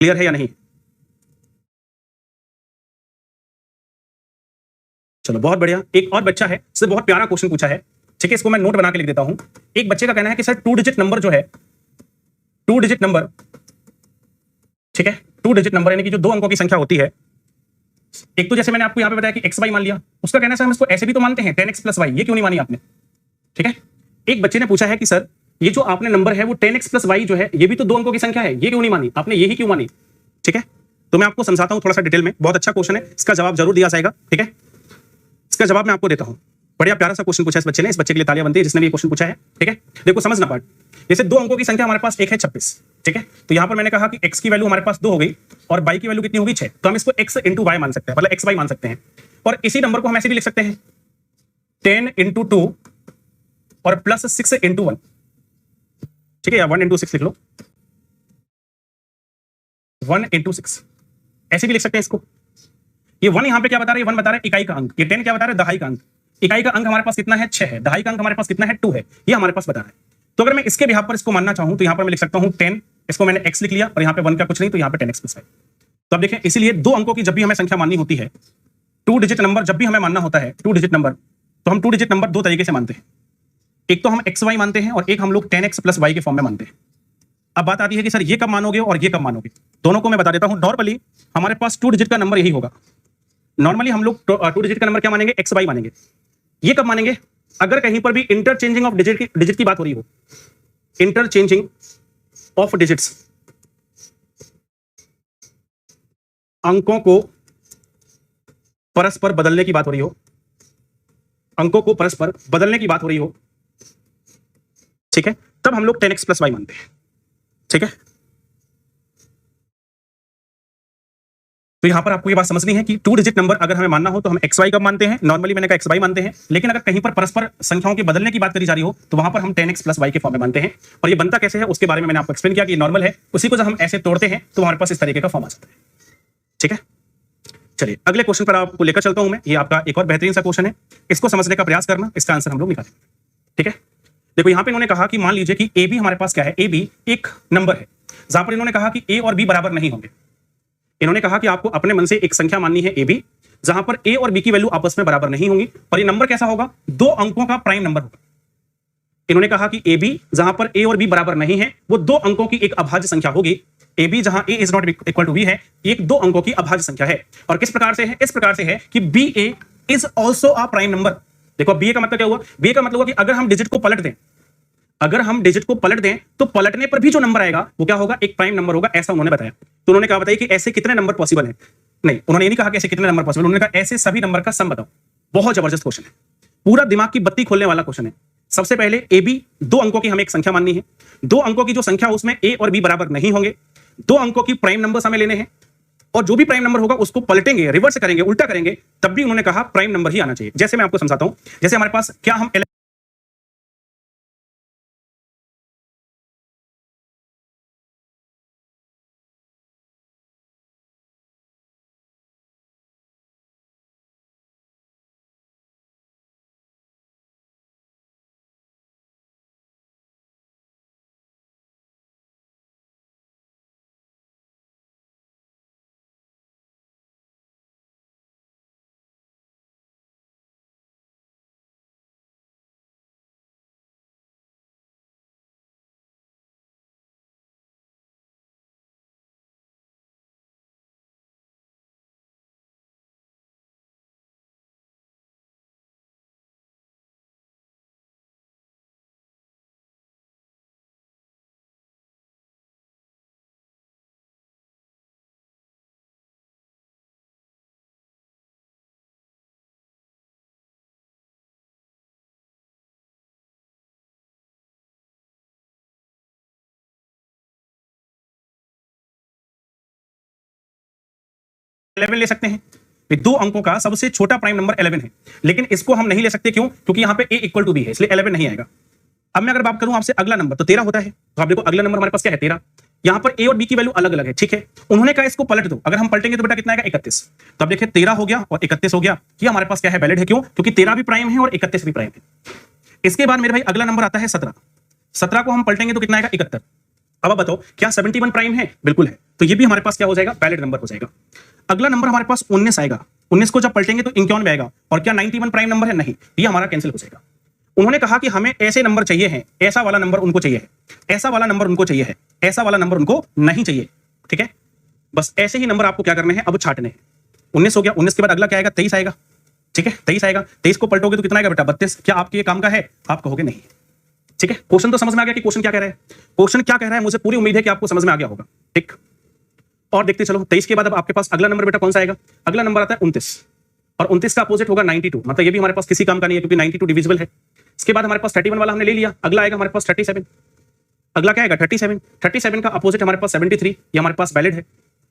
Clear है या नहीं? चलो बहुत बढ़िया। एक और बच्चा है, इससे बहुत प्यारा क्वेश्चन पूछा है, ठीक है, इसको मैं नोट बना के लिख देता हूं। एक बच्चे का कहना है कि सर 2 डिजिट नंबर जो है, 2 डिजिट नंबर, ठीक है, 2 डिजिट नंबर यानी कि जो 2 अंकों की संख्या होती है, एक तो जैसे मैंने आपको यहां पे बताया कि xy मान लिया, उसका कहना है सर हम इसको ऐसे भी तो मानते हैं 10x + y, ये क्यों नहीं मानी आपने? ठीक है। एक बच्चे ने पूछा है कि सर ये जो आपने नंबर है वो 10x + y जो है ये भी तो 2 अंकों की संख्या है, ये क्यों नहीं मानी आपने, यही क्यों मानी? ठीक है, तो मैं आपको समझाता हूं थोड़ा सा डिटेल में। बहुत अच्छा क्वेश्चन है, इसका जवाब जरूर दिया जाएगा। ठीक है, इसका जवाब मैं आपको देता हूं। बढ़िया प्यारा सा क्वेश्चन पूछा इस बच्चे ने, इस बच्चे के लिए तालियां बनती है जिसने भी क्वेश्चन पूछा है। ठीक है, देखो समझना पार्ट। जैसे 2 अंकों की संख्या हमारे पास एक है 26, ठीक है, तो यहां पर मैंने कहा कि x की वैल्यू हमारे पास 2 हो गई और y की वैल्यू कितनी होगी 6, तो हम इसको x × y मान सकते हैं, मतलब xy मान सकते हैं। और इसी नंबर को हम ऐसे भी लिख सकते हैं 10 × 2 और +6 × 1, ठीक है, या 1 × 6 लिख लो, 1 × 6 ऐसे भी लिख सकते हैं इसको। ये 1 यहां पे क्या बता रहा है, 1 बता रहा है इकाई का अंक, ये 10 क्या बता रहा है, दहाई का अंक। इकाई का अंक हमारे पास कितना है 6 है, दहाई का अंक हमारे पास कितना है 2 है, ये हमारे पास बता रहा है। तो अगर मैं इसके बिहाफ पर इसको मानना चाहूं तो यहां पर मैं लिख सकता हूं 10, इसको मैंने x लिख लिया और यहां पे 1 का कुछ नहीं, तो यहां पे 10x + y। तो अब देखें, इसीलिए 2 अंकों की जब भी हमें संख्या माननी होती है, 2 डिजिट नंबर जब भी हमें मानना होता है 2 डिजिट नंबर, तो हम 2 डिजिट नंबर 2 तरीके से मानते हैं। एक तो हम xy मानते हैं और एक हम लोग 10x + y के फॉर्म में मानते हैं। अब बात आती है कि सर ये कब मानोगे और ये कब मानोगे, दोनों को मैं बता देता हूं। नॉर्मली हमारे पास 2 डिजिट का नंबर यही होगा। नॉर्मली हम लोग 2 डिजिट का नंबर क्या मानेंगे, xy मानेंगे। ये कब मानेंगे, अगर कहीं पर भी इंटरचेंजिंग ऑफ डिजिट की बात हो रही हो, इंटरचेंजिंग ऑफ डिजिट्स, अंकों को परस्पर बदलने की बात हो रही हो, अंकों को परस्पर बदलने की बात हो रही हो, ठीक है, तब हम लोग 10x + y मानते हैं। ठीक है, तो यहां पर आपको ये बात समझनी है कि 2 डिजिट नंबर अगर हमें मानना हो तो हम xy कब मानते हैं, नॉर्मली मैंने कहा xy मानते हैं, लेकिन अगर कहीं पर परस्पर संख्याओं के बदलने की बात करी जा रही हो तो वहां पर हम 10x + y के फॉर्म में मानते हैं। और ये बनता कैसे है उसके बारे में मैंने आपको एक्सप्लेन किया कि नॉर्मल है, उसी को जब हम ऐसे तोड़ते हैं तो हमारे पास इस तरीके का फॉर्म आ जाता है। ठीक है, चलिए अगले क्वेश्चन पर आपको लेकर चलता हूं मैं। ये आपका एक और बेहतरीन सा क्वेश्चन है, इसको समझने का प्रयास करना, इसका आंसर हम लोग निकालेंगे। ठीक है, देखो यहां पे इन्होंने कहा कि मान लीजिए कि ए बी हमारे पास क्या है, ए बी एक नंबर है जहां पर इन्होंने कहा कि ए और बी बराबर नहीं होंगे। इन्होंने कहा कि आपको अपने मन से एक संख्या माननी है ए बी, जहां पर ए और बी की वैल्यू आपस में बराबर नहीं होंगी, और ये नंबर कैसा होगा, 2 अंकों का प्राइम नंबर होगा। इन्होंने कहा कि ए बी जहां पर ए और बी बराबर नहीं है, वो 2 अंकों की एक अभाज्य संख्या होगी। ए बी जहां A is not equal to B है, एक 2 अंकों की अभाज्य संख्या है। और किस प्रकार से है, इस प्रकार से है कि b a is also a prime number. देखो बी ए का मतलब क्या हुआ, बी ए का मतलब हुआ कि अगर हम डिजिट को पलट दें, अगर हम डिजिट को पलट दें तो पलटने पर भी जो नंबर आएगा वो क्या होगा, एक प्राइम नंबर होगा, ऐसा उन्होंने बताया। तो उन्होंने कहा बताइए कि ऐसे कितने नंबर पॉसिबल है, नहीं उन्होंने ये नहीं कहा कि ऐसे कितने नंबर पॉसिबल, उन्होंने कहा ऐसे सभी नंबर का सम बताओ। बहुत जबरदस्त क्वेश्चन है, पूरा दिमाग की बत्ती खोलने वाला क्वेश्चन है। सबसे पहले ए बी 2 अंकों की हमें एक संख्या माननी है, 2 अंकों की जो संख्या उसमें ए और बी बराबर नहीं होंगे, 2 अंकों की प्राइम नंबर हमें लेने हैं, और जो भी प्राइम नंबर होगा उसको पलटेंगे, रिवर्स करेंगे, उल्टा करेंगे, तब भी उन्होंने कहा प्राइम नंबर ही आना चाहिए। जैसे मैं आपको समझाता हूं, जैसे हमारे पास क्या हम इलेवन ले सकते हैं, 2 अंकों का सबसे छोटा प्राइम नंबर 11 है, लेकिन इसको हम नहीं ले सकते, क्यों, क्योंकि यहां पे a इक्वल टू b है, इसलिए 11 नहीं आएगा। अब मैं अगर बात करूं आपसे अगला नंबर, तो 13 होता है, तो आप देखो अगला नंबर हमारे पास क्या है 13। यहां पर a और b की वैल्यू अलग अलग है, ठीक है, उन्होंने कहा इसको पलट दो, अगर हम पलटेंगे तो बेटा कितना आएगा 31। तो अब देखिए 13 हो गया और 31 हो गया, ये हमारे पास क्या है, वैलिड है, क्यों, क्योंकि 13 भी प्राइम है और 31 भी प्राइम है। इसके बाद मेरे भाई अगला नंबर आता है 17, 17 को हम पलटेंगे तो कितना आएगा 71। अब आप बताओ क्या 71 प्राइम है, बिल्कुल है, तो ये भी हमारे पास क्या हो जाएगा, वैलिड नंबर हो जाएगा। अगला नंबर हमारे पास 19 आएगा, 19 को जब पलटेंगे तो 91 आएगा, और क्या 91 प्राइम नंबर है? नहीं, ये हमारा कैंसिल हो जाएगा। उन्होंने कहा कि हमें ऐसे नंबर चाहिए हैं, ऐसा वाला नंबर उनको चाहिए है, ऐसा वाला नंबर उनको चाहिए है, ऐसा वाला नंबर उनको नहीं चाहिए। ठीक है, बस ऐसे ही नंबर आपको क्या करने हैं, अब छाटने हैं। 19 हो गया, 19 के बाद अगला क्या आएगा, 23 आएगा। ठीक है, 23 आएगा, 23 को पलटोगे तो कितना आएगा बेटा, 32। क्या आपके ये काम का है? आप कहोगे नहीं। ठीक है, क्वेश्चन तो समझ में आ गया कि क्वेश्चन क्या कह रहा है। क्वेश्चन क्या कह रहा है मुझे पूरी उम्मीद है कि आपको समझ में आ गया होगा। ठीक, और देखते चलो 23 के बाद अब आपके पास अगला नंबर बेटा कौन सा आएगा, अगला नंबर आता है 29, और 29 का अपोजिट होगा 92, मतलब ये भी हमारे पास किसी काम का नहीं है क्योंकि 92 डिविजिबल है। इसके बाद हमारे पास 31 वाला हमने ले लिया, अगला आएगा हमारे पास 37, अगला क्या आएगा 37, 37 का अपोजिट हमारे पास 73, ये हमारे पास वैलिड है,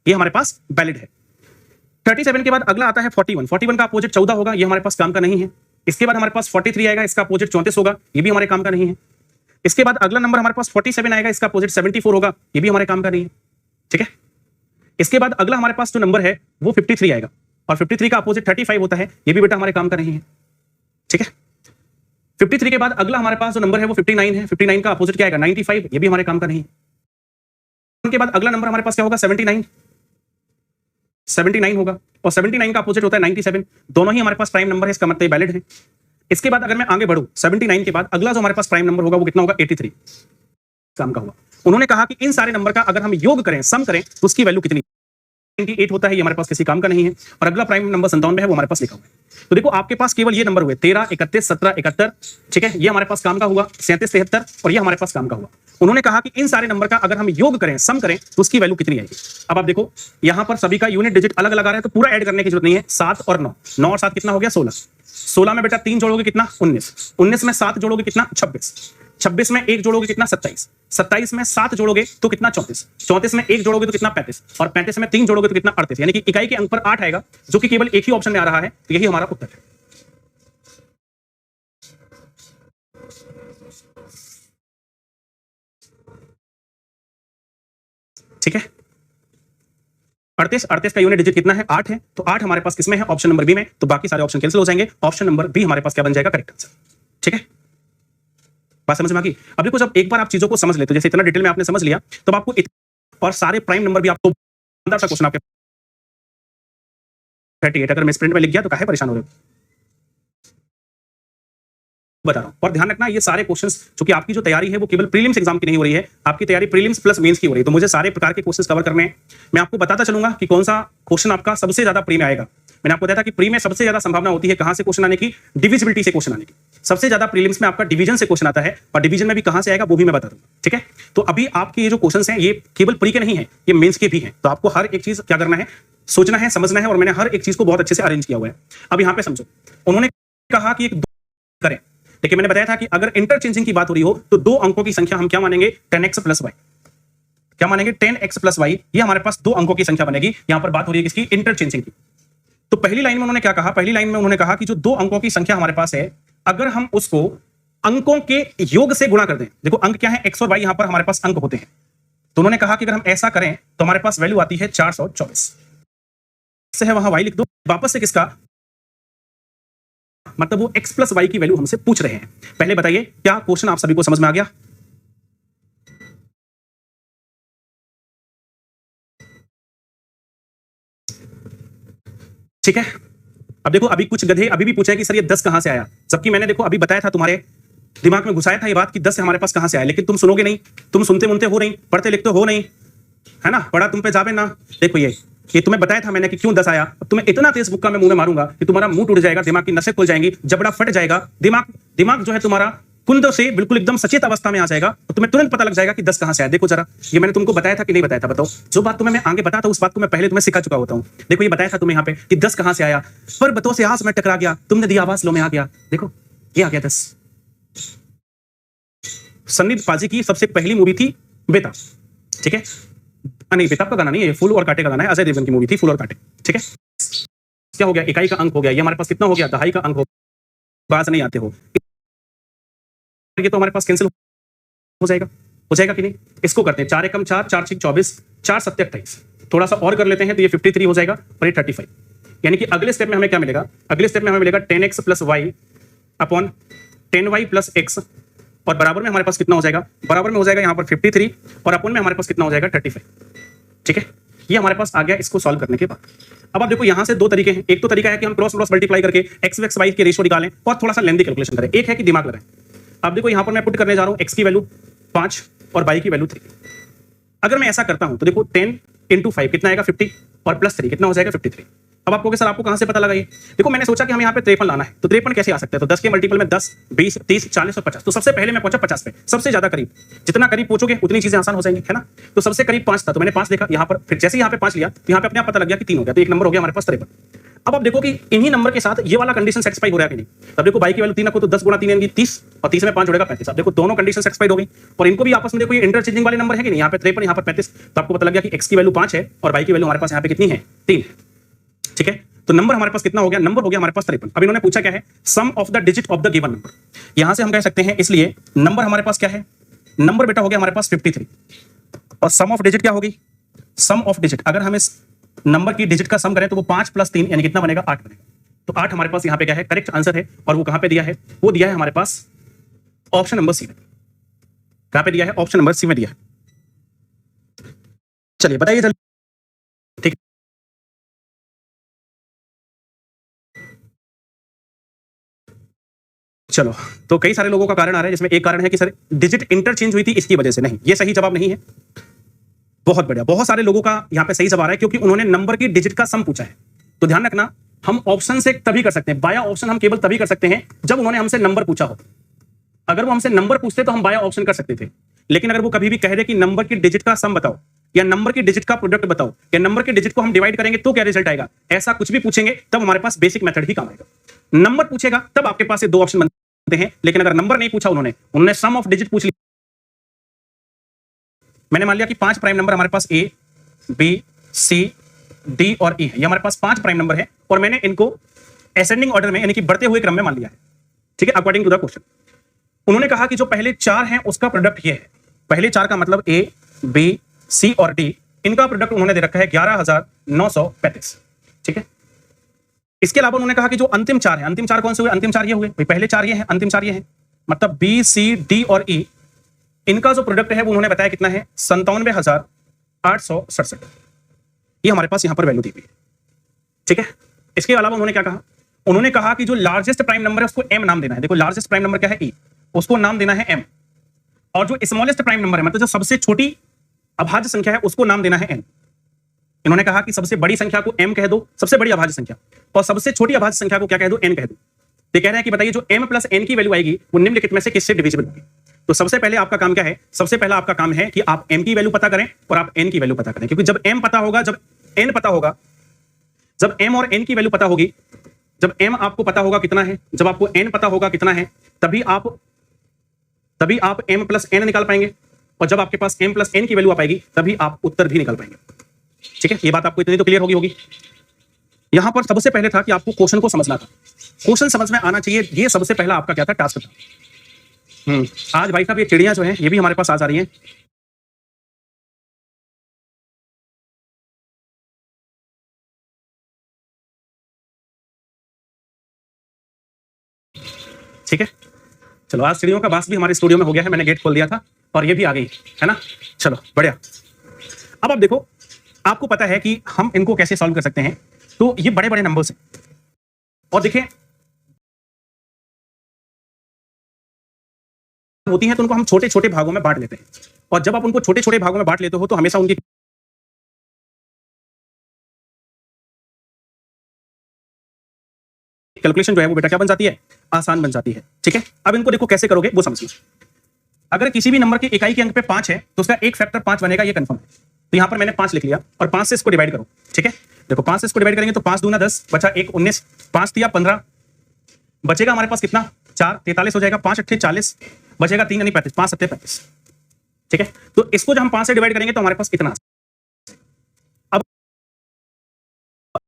ये हमारे पास वैलिड है। 37 के बाद अगला आता है 41, 41 का अपोजिट 14 होगा, ये हमारे पास काम का नहीं है। इसके बाद हमारे पास 43 आएगा, इसका अपोजिट 34 होगा, ये भी हमारे काम का नहीं है। इसके बाद अगला नंबर हमारे पास 47 आएगा, इसका अपोजिट 74 होगा, ये भी हमारे काम का नहीं है। ठीक है, इसके बाद अगला हमारे पास जो नंबर है वो 53 आएगा, और 53 का अपोजिट 35 होता है, ये भी बेटा हमारे काम का नहीं है। ठीक है, 53 के बाद अगला हमारे पास जो नंबर है वो 59 है, 59 का अपोजिट क्या आएगा 95, ये भी हमारे काम का नहीं है। उनके बाद अगला नंबर हमारे पास क्या होगा 79, 79 होगा, और 79 का अपोजिट होता है 97, दोनों ही हमारे पास प्राइम नंबर है, इसका मतलब वैलिड है। इसके बाद अगर मैं आगे बढ़ूं 79 के बाद अगला जो हमारे पास प्राइम नंबर होगा वो कितना होगा 83, काम का हुआ। उन्होंने कहा कि इन सारे नंबर का अगर हम योग करें, सम करें, तो उसकी वैल्यू कितनी 98 होता है, ये हमारे पास किसी काम का नहीं है। और अगला प्राइम नंबर 97 है, वो हमारे पास लिखा हुआ है। तो देखो आपके पास केवल ये नंबर हुए 13, 31, 17, 71। ठीक है, ये हमारे पास काम का हुआ 37, 73, और ये हमारे पास काम का हुआ। उन्होंने कहा कि इन सारे नंबर का अगर हम योग करें, सम करें, तो उसकी वैल्यू कितनी आएगी। अब आप देखो यहां पर सभी का यूनिट डिजिट अलग लगा रहे हैं, तो पूरा ऐड करने की जरूरत नहीं है। 7 और 9, 9 और 7 कितना हो गया 16, 16 में बेटा 3 जोड़ोगे कितना 19, 19 में 7 जोड़ोगे कितना 26, 26 में 1 जोड़ोगे कितना 27, 27 में 7 जोड़ोगे तो कितना 34, 34 में 1 जोड़ोगे तो कितना 35, और 35 में 3 जोड़ोगे तो कितना 38, यानी कि इकाई के अंक पर 8 आएगा, जो कि केवल एक ही ऑप्शन में आ रहा है। तो यही हमारा उत्तर है। ठीक है, 38 का यूनिट डिजिट कितना है 8 है, तो 8 हमारे पास किसमें है, ऑप्शन नंबर बी में। तो बाकी सारे ऑप्शन कैंसिल हो जाएंगे, ऑप्शन नंबर बी हमारे पास क्या बन जाएगा, करेक्ट आंसर। ठीक है, बात समझ में आ गई। अब देखो जब एक बार आप चीजों को समझ लेते हो, जैसे इतना डिटेल में आपने समझ लिया, तब आपको और सारे प्राइम नंबर भी आपको अंदर सा क्वेश्चन आपके 38 अगर मैं स्प्रिंट में लिख गया तो काहे परेशान हो रहे हो, बता रहा हूं। और ध्यान रखना ये सारे क्वेश्चंस जो कि आपकी जो तैयारी है वो केवल प्रीलिम्स एग्जाम की नहीं हो रही है, आपकी तैयारी प्रीलिम्स प्लस मेंस की हो रही है। तो मुझे सारे प्रकार के क्वेश्चंस कवर करने हैं। मैं आपको बताता चलूंगा कि कौन सा क्वेश्चन आपका सबसे ज्यादा प्री में आएगा। मैंने आपको बताया था कि प्री में सबसे ज्यादा संभावना होती है कहां से क्वेश्चन आने की, डिविजिबिलिटी से क्वेश्चन आने की। सबसे ज्यादा प्रीलिम्स में आपका डिवीजन से क्वेश्चन आता है, और डिवीजन में भी कहां से आएगा वो भी मैं बता दूंगा। ठीक है, तो अभी आपके ये जो क्वेश्चन हैं ये केवल प्री के नहीं है, ये मेंस के भी हैं। तो आपको हर एक चीज क्या करना है, सोचना है, समझना है, और मैंने हर एक चीज को बहुत अच्छे से अरेंज किया हुआ है। अब यहाँ पे समझो, उन्होंने कहा कि एक करें, लेकिन मैंने बताया था कि अगर इंटरचेंजिंग की बात हो रही हो तो 2 अंकों की संख्या हम क्या मानेंगे 10x प्लस वाई, क्या मानेंगे 10x प्लस वाई, ये हमारे पास 2 अंकों की संख्या बनेगी। यहां पर बात हो रही है किसकी, इंटरचेंजिंग की। तो पहली लाइन में उन्होंने क्या कहा, पहली लाइन में उन्होंने कहा कि जो 2 अंकों की संख्या हमारे पास है, अगर हम उसको अंकों के योग से गुणा कर दें, देखो अंक क्या है x और y, यहां पर हमारे पास अंक होते हैं। तो उन्होंने कहा कि अगर हम ऐसा करें तो हमारे पास वैल्यू आती है 424 से है, वहां y लिख दो, वापस से किसका, मतलब वो x प्लस वाई की वैल्यू हमसे पूछ रहे हैं। पहले बताइए क्या क्वेश्चन आप सभी को समझ में आ गया। ठीक है, अब देखो अभी कुछ गधे अभी भी पूछे कि सर ये 10 कहां से आया, जबकि मैंने देखो अभी बताया था, तुम्हारे दिमाग में घुसाया था ये बात कि 10 हमारे पास कहां से आया, लेकिन तुम सुनोगे नहीं, तुम सुनते मुनते हो नहीं, पढ़ते लिखते हो नहीं, है ना, पढ़ा तुम पे जावे ना। देखो ये तुम्हें बताया था मैंने कि क्यों 10 आया। अब तुम्हें इतना तेज मुक्का मैं मुंह में मारूंगा कि तुम्हारा मुंह टूट जाएगा, दिमाग की नसें खुल जाएंगी, जबड़ा फट जाएगा, दिमाग जो है तुम्हारा कुंद से बिल्कुल एकदम सचेत अवस्था में आ जाएगा, तो तुम्हें तुरंत पता लग जाएगा कि 10 कहां से आया। देखो जरा, ये मैंने तुमको बताया था कि नहीं बताया था, बताओ। जो बात तुम्हें मैं आगे बताता उस बात को मैं पहले तुम्हें सिखा चुका होता हूं। देखो ये बताया था तुम्हें यहाँ पे कि 10 कहां से आया, पर बतों से आज मैं टकरा गया, तुमने दी आवाज लो में आ गया। देखो ये आ गया 10। सन्नी पाजी की सबसे पहली मूवी थी बेताब। ठीक है, नहीं बेताब का गाना नहीं है, फूल और कांटे का गाना है, अजय देवगन की मूवी थी फूल और कांटे। ठीक है, क्या हो गया, इकाई का अंक हो गया, ये हमारे पास कितना हो गया, दहाई का अंक हो, बात नहीं आते हो, ये तो हमारे पास कैंसिल हो जाएगा कि नहीं। इसको करते हैं 4 एकम 4, 4 6 24, 4 7 28, थोड़ा सा और कर लेते हैं तो ये 53 हो जाएगा, और ये 35। यानी कि अगले स्टेप में हमें क्या मिलेगा, अगले स्टेप में हमें मिलेगा 10x plus y upon 10y plus x, और बराबर में हमारे पास कितना हो जाएगा, बराबर में हो जाएगा यहाँ पर 53, और अपन में हमारे पास कितना हो जाएगा 35। ठीक है, ये हमारे पास आ गया इसको सॉल्व करने के बाद। अब आप देखो यहां से दो तरीके हैं, एक तो तरीका है कि हम क्रॉस क्रॉस मल्टीप्लाई करके एक्स एक्स वाई के रेशियो निकालें और थोड़ा सा लेंथी कैलकुलेशन करें, एक है कि दिमाग लगाएं। अब देखो यहां पर मैं पुट करने जा रहा हूं एक्स की वैल्यू 5 और वाई की वैल्यू 3। अगर मैं ऐसा करता हूं तो देखो 10 × 5 कितना आएगा 50 और प्लस 3 कितना हो जाएगा 53। अब आपको सर आपको कहां से पता लगा ये? देखो मैंने सोचा कि हमें यहाँ पे 53 लाना है, तो 53 कैसे आ सकता है? तो 10 के मल्टीपल में 10, 20, 30, 40 और 50। तो सबसे पहले मैं पहुंचा 50 पे, सबसे ज्यादा करीब। जितना करीब पहुंचोगे उतनी चीजें आसान हो जाएंगी, है ना? तो सबसे करीब 5 था, तो मैंने 5 देखा यहाँ पर, फिर जैसे यहाँ पे 5 लिया तो यहाँ पे अपने आप पता लग गया कि 3 हो गया, तो एक नंबर हो गया हमारे पास 53। अब आप देखो कि इन्हीं नंबर के साथ ये वाला कंडीशन सेटिस्फाई हो रहा है कि नहीं। तब देखो बाई की वैल्यू 3 रखो तो 10 × 3 यानी 30 और 30 में 5 जुड़ेगा 35। अब देखो दोनों कंडीशन सेटिस्फाइड हो गई और इनको भी आपस में देखो ये इंटरचेंजिंग वाले नंबर है कि नहीं। यहाँ पे 53 यहाँ पर 35, तो आपको पता लग गया कि x की वैल्यू 5 है और y की वैल्यू हमारे पास यहाँ पे कितनी है 3। ठीक है, तो नंबर हमारे पास कितना हो गया? नंबर हो गया हमारे पास 53। अब इन्होंने पूछा क्या है? Sum of the digit of the given number. यहां से हम कह सकते हैं, इसलिए नंबर हमारे पास क्या है? नंबर बेटा हो गया हमारे पास 53 और सम ऑफ डिजिट क्या होगी? सम ऑफ डिजिट अगर हम इस नंबर की डिजिट का सम करें तो वो 5 + 3 यानी कितना बनेगा? 8 बनेगा। तो 8 हमारे पास यहाँ पे क्या है? करेक्ट आंसर है। और वो कहां पे दिया है? वो दिया है हमारे पास ऑप्शन नंबर सी में। कहां पे दिया है? ऑप्शन नंबर सी में दिया है। चलिए बताइए जल्दी। ठीक, चलो, तो कई सारे लोगों का कारण आ रहा है, जिसमें एक कारण है कि सर डिजिट इंटरचेंज हुई थी इसकी वजह से। नहीं, ये सही जवाब नहीं है। बहुत बढ़िया, बहुत सारे लोगों का यहाँ पे सही जवाब आ रहा है क्योंकि उन्होंने नंबर की डिजिट का सम पूछा है। तो ध्यान रखना, हम ऑप्शन से तभी कर सकते हैं, बाया ऑप्शन हम केवल तभी कर सकते हैं जब उन्होंने हमसे नंबर पूछा हो। अगर वो हमसे नंबर पूछते तो हम बाया ऑप्शन कर सकते थे, लेकिन अगर वो कभी भी कह दे कि नंबर की डिजिट का सम बताओ या नंबर की डिजिट का प्रोडक्ट बताओ या नंबर की डिजिट को हम डिवाइड करेंगे तो क्या रिजल्ट आएगा, ऐसा कुछ भी पूछेंगे तब हमारे पास बेसिक मेथड ही काम आएगा। नंबर पूछेगा तब आपके पास ये दो ऑप्शन बनते हैं, लेकिन अगर नंबर नहीं पूछा उन्होंने सम ऑफ डिजिट पूछ लिया। मैंने मान लिया कि 5 प्राइम नंबर हमारे पास ए, बी, सी, डी और ई है। ये हमारे पास 5 प्राइम नंबर है और मैंने इनको असेंडिंग ऑर्डर में यानी कि बढ़ते हुए क्रम में मान लिया है। ठीक है, अकॉर्डिंग टू द क्वेश्चन। उन्होंने कहा कि जो पहले 4 हैं उसका प्रोडक्ट ये है। पहले 4 का मतलब ए, बी, सी और डी, इनका प्रोडक्ट उन्होंने दे रखा है 11,935। ठीक है, इसके अलावा उन्होंने कहा कि जो अंतिम 4 है, अंतिम 4 कौन से हुए? अंतिम 4 ये हुए भाई, पहले 4 ये हैं, अंतिम 4 ये हैं, मतलब बी, सी, डी और ई, इनका जो प्रोडक्ट है वो उन्होंने बताया कितना है? 97,867। ये हमारे पास यहां पर वैल्यू दी हुई है। ठीक है, इसके अलावा उन्होंने क्या कहा? उन्होंने कहा कि जो लार्जेस्ट प्राइम नंबर है उसको एम नाम देना है। देखो लार्जेस्ट प्राइम नंबर क्या है? ई, उसको नाम देना है एम। और जो स्मॉलेस्ट प्राइम नंबर है, मतलब जो सबसे छोटी अभाज्य संख्या है, उसको नाम देना है एन। इन्होंने कहा कि सबसे बड़ी संख्या को एम कह दो, सबसे बड़ी अभाज्य संख्या, और सबसे छोटी अभाज्य संख्या को क्या कह दो? एन कह दो। ये कह रहे हैं कि बताइए जो m + n की वैल्यू आएगी वो निम्नलिखित में से किससे डिविजिबल होगी? तो सबसे पहले आपका काम क्या है? सबसे पहला आपका काम है कि आप m की वैल्यू पता करें और आप n की वैल्यू पता करें, क्योंकि जब m पता होगा, जब n पता होगा, जब m और n की वैल्यू पता होगी, जब m आपको पता होगा कितना है, जब आपको n पता होगा कितना है, तभी आप m + n निकाल पाएंगे, और जब आपके पास m + n की वैल्यू आ पाएगी तभी आप उत्तर भी निकाल पाएंगे। ठीक है, ये बात आपको इतनी तो क्लियर होगी। यहां पर सबसे पहले था कि आपको क्वेश्चन को समझना था, क्वेश्चन समझ में आना चाहिए, ये सबसे पहला आपका क्या था? टास्क था। आज भाई साहब ये चिड़ियां जो हैं ये भी हमारे पास आ जा रही हैं। ठीक है, चलो, आज चिड़ियों का बास भी हमारे स्टूडियो में हो गया है, मैंने गेट खोल दिया था और ये भी आ गई है ना। चलो बढ़िया। अब आप देखो, आपको पता है कि हम इनको कैसे सॉल्व कर सकते हैं। तो ये बड़े बड़े नंबर्स हैं और देखिए होती हैं तो उनको हम छोटे छोटे भागों में बांट लेते हैं, और जब आप उनको छोटे छोटे भागों में बांट लेते हो तो हमेशा उनकी कैलकुलेशन जो है वो बेटा क्या बन जाती है? आसान बन जाती है। ठीक है, अब इनको देखो कैसे करोगे वो समझिए। अगर किसी भी नंबर के इकाई के अंक पे 5 है तो उसका एक फैक्टर 5 बनेगा, ये कंफर्म है। तो यहां पर मैंने 5 लिख लिया और 5 से इसको डिवाइड करो। ठीक है, देखो 5 से इसको डिवाइड करेंगे तो 5 दूना 10, बचा 1 19, 5 दिया 15, बचेगा हमारे पास कितना? 4 43 हो जाएगा, 5 8 40, बचेगा 3 यानी 35, 5 7 35। ठीक है, तो इसको जब हम 5 से डिवाइड करेंगे तो हमारे पास इतना